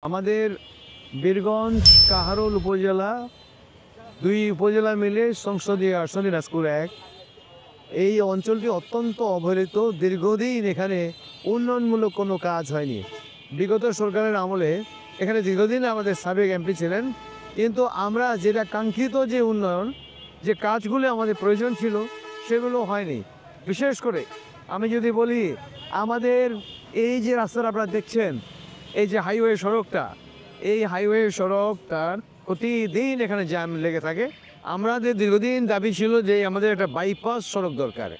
আমাদের বীরগঞ্জ কাহারোল উপজেলা দুই উপজেলা মিলে সংসদীয় আসন দিনাজপুর ১। এই অঞ্চলটি অত্যন্ত অবহেলিত। দীর্ঘদিন এখানে উন্নয়নমূলক কোনো কাজ হয়নি। বিগত সরকারের আমলে এখানে দীর্ঘদিন আমাদের সাবেক এমপি ছিলেন, কিন্তু আমরা যেটা কাঙ্ক্ষিত যে উন্নয়ন, যে কাজগুলো আমাদের প্রয়োজন ছিল সেগুলো হয়নি। বিশেষ করে আমি যদি বলি, আমাদের এই যে রাস্তাটা আপনারা দেখছেন, এই যে হাইওয়ে সড়কটা, এই হাইওয়ে সড়কটার প্রতিদিন এখানে জ্যাম লেগে থাকে। আমাদের দীর্ঘদিন দাবি ছিল যে আমাদের একটা বাইপাস সড়ক দরকার।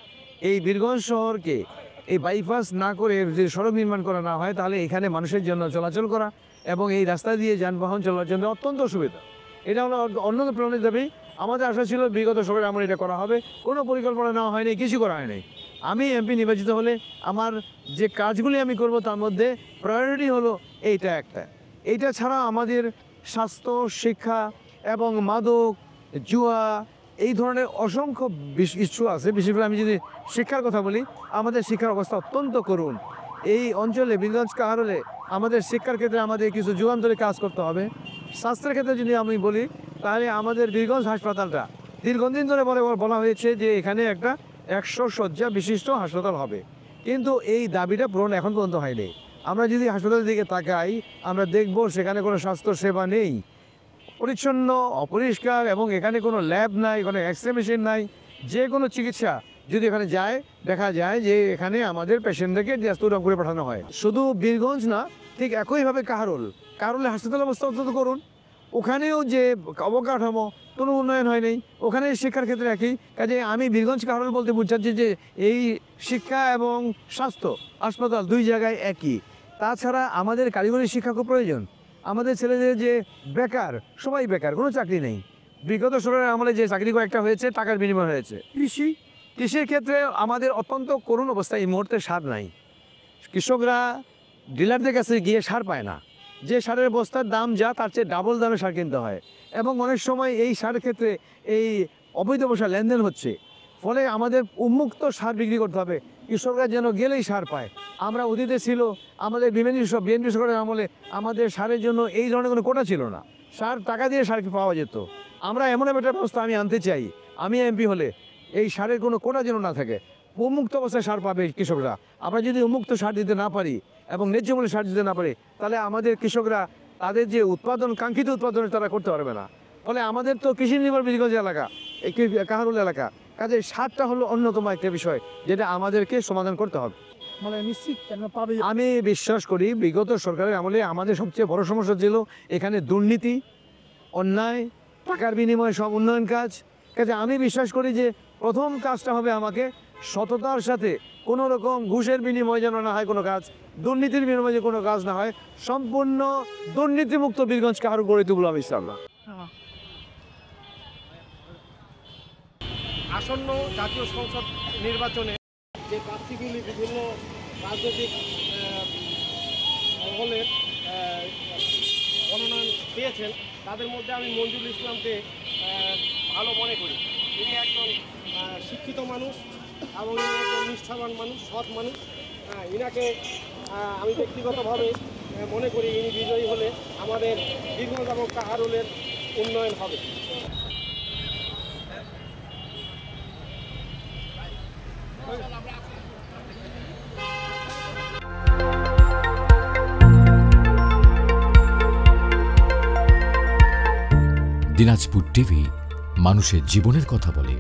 এই বীরগঞ্জ শহরকে এই বাইপাস না করে যদি সড়ক নির্মাণ করা না হয়, তাহলে এখানে মানুষের জন্য চলাচল করা এবং এই রাস্তা দিয়ে যানবাহন চলার জন্য অত্যন্ত অসুবিধা। এটা হলো অন্য প্রাণের দাবি। আমাদের আশা ছিল বিগত সরকারে আমার এটা করা হবে, কোনো পরিকল্পনা নেওয়া হয়নি, কিছু করা হয়নি। আমি এমপি নির্বাচিত হলে আমার যে কাজগুলি আমি করব তার মধ্যে প্রায়োরিটি হলো এইটা একটা। এইটা ছাড়া আমাদের স্বাস্থ্য, শিক্ষা এবং মাদক, জুয়া, এই ধরনের অসংখ্য ইস্যু আছে। বিশেষ করে আমি যদি শিক্ষার কথা বলি, আমাদের শিক্ষার অবস্থা অত্যন্ত করুণ। এই অঞ্চলে বীরগঞ্জ কাহারোলে আমাদের শিক্ষার ক্ষেত্রে আমাদের কিছু যুগান্তরে কাজ করতে হবে। স্বাস্থ্যের ক্ষেত্রে যদি আমি বলি, তাহলে আমাদের বীরগঞ্জ হাসপাতালটা দীর্ঘদিন ধরে বলা হয়েছে যে এখানে একটা 100 শয্যা বিশিষ্ট হাসপাতাল হবে, কিন্তু এই দাবিটা পূরণ এখন পর্যন্ত হয়নি। আমরা যদি হাসপাতালের দিকে তাকাই, আমরা দেখব সেখানে কোনো স্বাস্থ্য সেবা নেই, পরিচ্ছন্ন, অপরিষ্কার, এবং এখানে কোনো ল্যাব নাই, কোনো এক্সরে মেশিন নাই। যে কোনো চিকিৎসা যদি এখানে যায়, দেখা যায় যে এখানে আমাদের পেশেন্টদেরকে দিনাজপুর রংপুরে পাঠানো হয়। শুধু বীরগঞ্জ না, ঠিক একইভাবে কাহারোলে হাসপাতাল অবস্থা অত্যন্ত করুন। ওখানেও যে অবকাঠামো, কোনো উন্নয়ন হয়নি। ওখানে শিক্ষার ক্ষেত্রে একই কাজে। আমি বীরগঞ্জ কাহারোল বলতে বুঝাচ্ছি যে এই শিক্ষা এবং স্বাস্থ্য হাসপাতাল দুই জায়গায় একই। তাছাড়া আমাদের কারিগরি শিক্ষা খুব প্রয়োজন। আমাদের ছেলেদের যে বেকার, সবাই বেকার, কোনো চাকরি নেই। বিগত সরকারের আমলে যে চাকরি কয়েকটা হয়েছে, টাকার বিনিময় হয়েছে। কৃষির ক্ষেত্রে আমাদের অত্যন্ত করুণ অবস্থা। এই মুহূর্তে সার নাই। কৃষকরা ডিলারদের কাছে গিয়ে সার পায় না। যে সারের বস্তার দাম যা, তার চেয়ে ডাবল দামে সার কিনতে হয়, এবং অনেক সময় এই সারের ক্ষেত্রে এই অবৈধ পয়সা লেনদেন হচ্ছে। ফলে আমাদের উন্মুক্ত সার বিক্রি করতে হবে, কৃষকরা যেন গেলেই সার পায়। আমরা অতীতে ছিল, আমাদের বিএনপি সরকারের আমলে আমাদের সারের জন্য এই ধরনের কোনো কোটা ছিল না। সার টাকা দিয়ে সার পাওয়া যেত। আমরা এমন একটা ব্যবস্থা আমি আনতে চাই, আমি এমপি হলে এই সারের কোনো কোটা যেন না থাকে, উন্মুক্ত অবস্থায় সার পাবে কৃষকরা। আমরা যদি উন্মুক্ত সার দিতে না পারি এবং ন্যায্য মূল্যে সার দিতে না পারি, তাহলে আমাদের কৃষকরা তাদের যে উৎপাদন, কাঙ্ক্ষিত উৎপাদন, তারা করতে পারবে না। ফলে আমাদের তো কৃষি নির্ভর বীরগঞ্জ এলাকা, এই কাহারোল এলাকা, কাজে সারটা হলো অন্যতম একটা বিষয় যেটা আমাদেরকে সমাধান করতে হবে। মানে নিশ্চিত পাবে। আমি বিশ্বাস করি বিগত সরকারের আমলে আমাদের সবচেয়ে বড় সমস্যা ছিল এখানে দুর্নীতি, অন্যায়, টাকার বিনিময়ে সব উন্নয়ন কাজ। কাজে আমি বিশ্বাস করি যে প্রথম কাজটা হবে আমাকে সততার সাথে, কোনো রকম ঘুষের বিনিময় যেন না হয় কোনো কাজ, দুর্নীতির বিনিময়ে যে কোনো কাজ না হয়, সম্পূর্ণ দুর্নীতিমুক্ত বীরগঞ্জ কাহারোল গড়ে তুলব আমি ইনশাআল্লাহ। আসন্ন জাতীয় সংসদ নির্বাচনে যে প্রার্থীগুলি বিভিন্ন রাজনৈতিক মহলের মনোনয়ন পেয়েছেন, তাদের মধ্যে আমি মঞ্জুরুল ইসলামকে ভালো মনে করি। তিনি একজন শিক্ষিত মানুষ এবং ইনি একজন নিষ্ঠাবান মানুষ, সৎ মানুষ। ইনাকে আমি ব্যক্তিগতভাবে মনে করি ইনি বিজয়ী হলে আমাদের বীরগঞ্জ এবং কাহারোলের উন্নয়ন হবে। দিনাজপুর টিভি, মানুষের জীবনের কথা বলে।